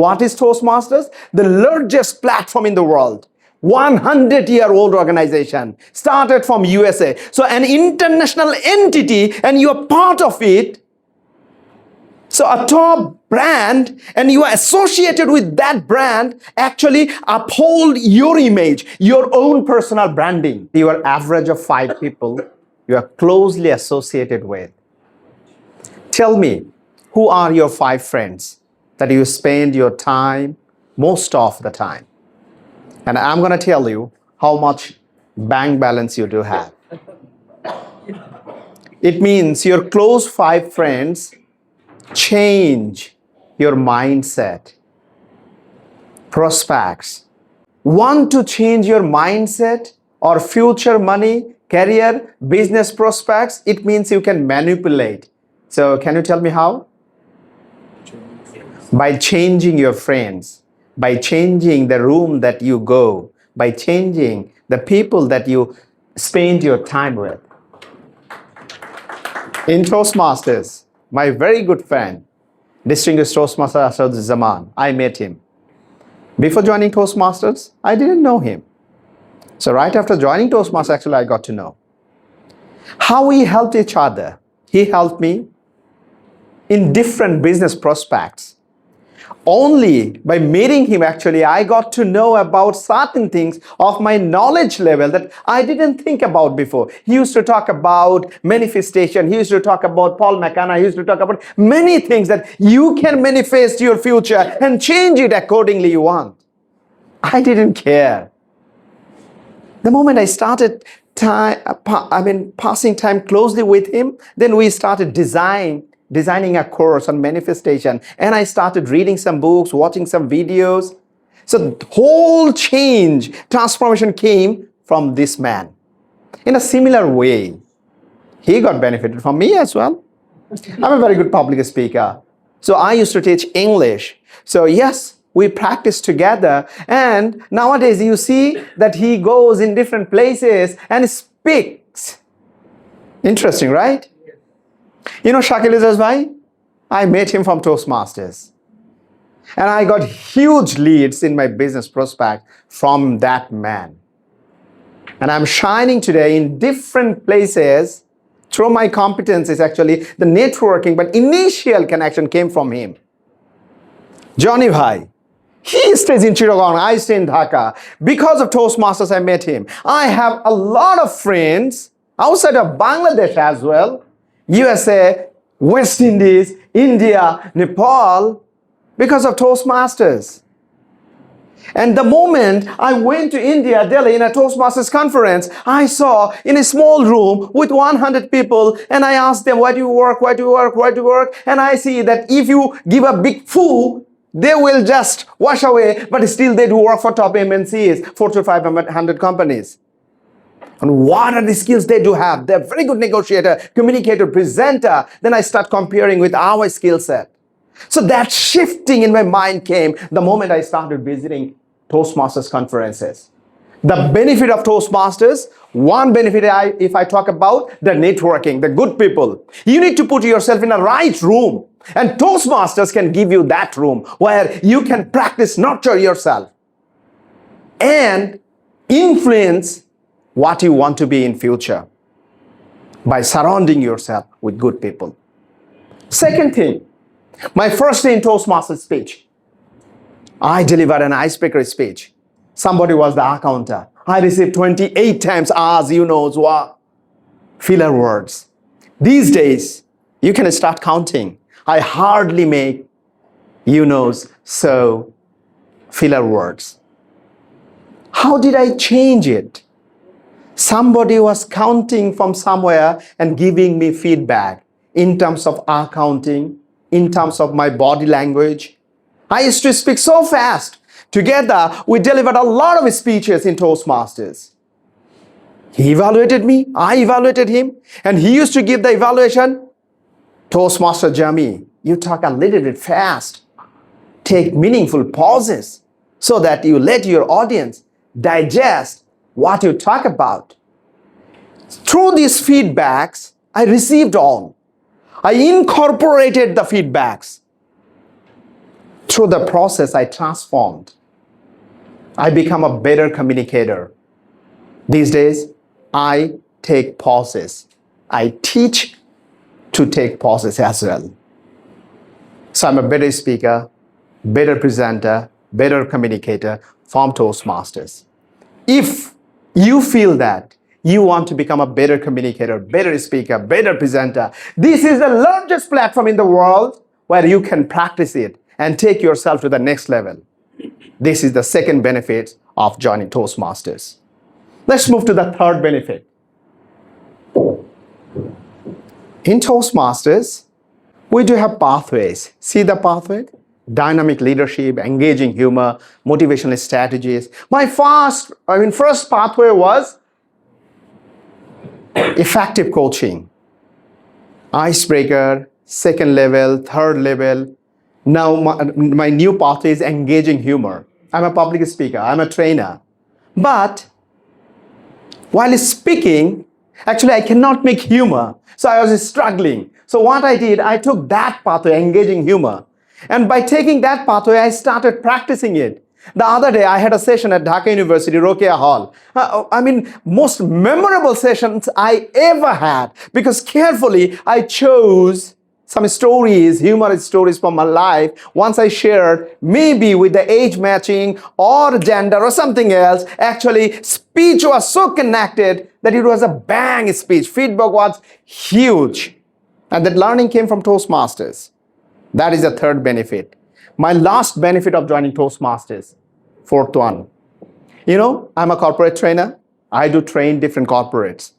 What is Toastmasters? The largest platform in the world. 100-year-old organization, started from USA. So an international entity and you're part of it. So a top brand and you are associated with that brand actually uphold your image, your own personal branding. Your average of 5 people you are closely associated with. Tell me, who are your 5 friends that you spend your time most of the time? And I'm going to tell you how much bank balance you do have. It means your close 5 friends change your mindset. Prospects. Want to change your mindset or future money, career, business prospects? It means you can manipulate. So can you tell me how? By changing your friends, by changing the room that you go, by changing the people that you spend your time with. In Toastmasters, my very good friend, distinguished Toastmaster Asad Zaman, I met him. Before joining Toastmasters, I didn't know him. So right after joining Toastmasters, actually I got to know. How we helped each other. He helped me in different business prospects. Only by meeting him, actually, I got to know about certain things of my knowledge level that I didn't think about before. He used to talk about manifestation. He used to talk about Paul McKenna. He used to talk about many things that you can manifest your future and change it accordingly you want. I didn't care. The moment I started passing time closely with him, then we started designing a course on manifestation, and I started reading some books, watching some videos. So the whole transformation came from this man. In a similar way, he got benefited from me as well. I'm a very good public speaker. So I used to teach English. So yes, we practice together, and nowadays you see that he goes in different places and speaks. Interesting, right? You know Shakil Izazbhai? I met him from Toastmasters. And I got huge leads in my business prospect from that man. And I'm shining today in different places through my competencies, actually, the networking, but initial connection came from him. Johnny Bhai, he stays in Chittagong, I stay in Dhaka. Because of Toastmasters, I met him. I have a lot of friends outside of Bangladesh as well. USA, West Indies, India, Nepal, because of Toastmasters. And the moment I went to India, Delhi, in a Toastmasters conference, I saw in a small room with 100 people, and I asked them, why do you work, why do you work, why do you work? And I see that if you give a big foo, they will just wash away, but still they do work for top MNCs, Fortune 500 companies. And what are the skills they do have? They're very good negotiator, communicator, presenter. Then I start comparing with our skill set. So that shifting in my mind came the moment I started visiting Toastmasters conferences. The benefit of Toastmasters, one benefit if I talk about the networking, the good people. You need to put yourself in a right room. And Toastmasters can give you that room where you can practice, nurture yourself and influence what you want to be in future by surrounding yourself with good people. Second thing, my first day in Toastmasters speech, I delivered an icebreaker speech. Somebody was the accountant. I received 28 times as you know what filler words. These days, you can start counting. I hardly make so filler words. How did I change it? Somebody was counting from somewhere and giving me feedback in terms of accounting, in terms of my body language. I used to speak so fast. Together, we delivered a lot of speeches in Toastmasters. He evaluated me, I evaluated him, and he used to give the evaluation. Toastmaster Jamy, you talk a little bit fast. Take meaningful pauses so that you let your audience digest what you talk about. Through these feedbacks, I received all. I incorporated the feedbacks. through the process, I transformed. I become a better communicator. These days, I take pauses. I teach to take pauses as well. So I'm a better speaker, better presenter, better communicator from Toastmasters. If you feel that you want to become a better communicator, better speaker, better presenter, this is the largest platform in the world where you can practice it and take yourself to the next level. This is the second benefit of joining Toastmasters. Let's move to the third benefit. In Toastmasters, we do have pathways. See the pathway? Dynamic leadership, engaging humor, motivational strategies. My first pathway was effective coaching. Icebreaker, second level, third level. Now my new pathway is engaging humor. I'm a public speaker, I'm a trainer. But while speaking, actually I cannot make humor. So I was struggling. So what I did, I took that pathway, engaging humor. And by taking that pathway, I started practicing it. The other day, I had a session at Dhaka University, Rokeya Hall. Most memorable sessions I ever had, because carefully I chose some stories, humorous stories from my life. Once I shared, maybe with the age matching or gender or something else, actually speech was so connected that it was a bang speech. Feedback was huge. And that learning came from Toastmasters. That is the third benefit. My last benefit of joining Toastmasters, fourth one. I'm a corporate trainer. I do train different corporates,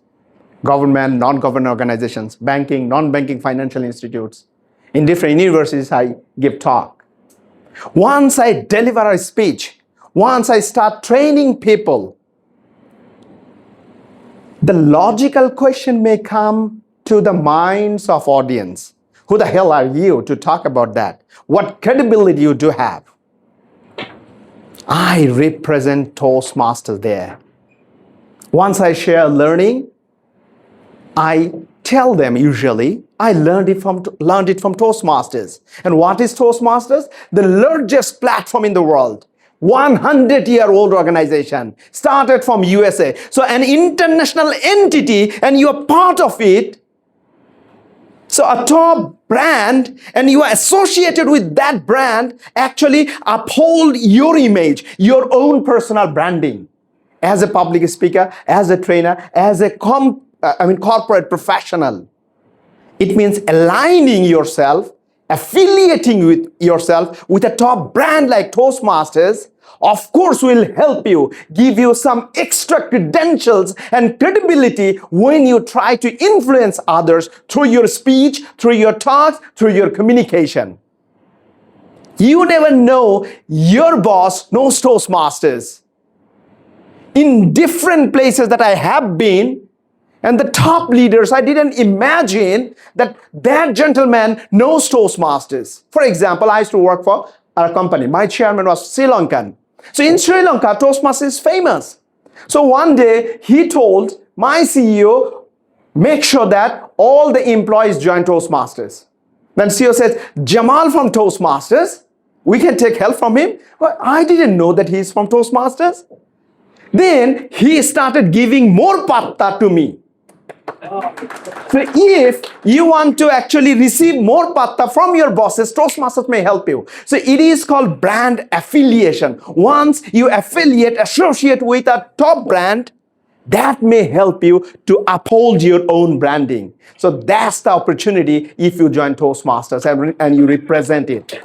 government, non-government organizations, banking, non-banking financial institutes. In different universities, I give talk. Once I deliver a speech, once I start training people, the logical question may come to the minds of audience. Who the hell are you to talk about that? What credibility you do have? I represent Toastmasters there. Once I share learning, I tell them usually, I learned it from Toastmasters. And what is Toastmasters? The largest platform in the world. 100-year-old organization, started from USA. So an international entity, and you are part of it. So a top brand, and you are associated with that brand, actually uphold your image, your own personal branding. As a public speaker, as a trainer, as a corporate professional. It means aligning yourself, affiliating with yourself with a top brand like Toastmasters, of course will help you, give you some extra credentials and credibility when you try to influence others through your speech, through your talks, through your communication. You never know, your boss knows Toastmasters. In different places that I have been, and the top leaders, I didn't imagine that gentleman knows Toastmasters. For example, I used to work for a company. My chairman was Sri Lankan. So in Sri Lanka, Toastmasters is famous. So one day, he told my CEO, make sure that all the employees join Toastmasters. Then CEO says, Jamal from Toastmasters, we can take help from him. But I didn't know that he's from Toastmasters. Then he started giving more patta to me. So if you want to actually receive more patta from your bosses, Toastmasters may help you. So it is called brand affiliation. Once you associate with a top brand, that may help you to uphold your own branding. So that's the opportunity if you join Toastmasters and you represent it.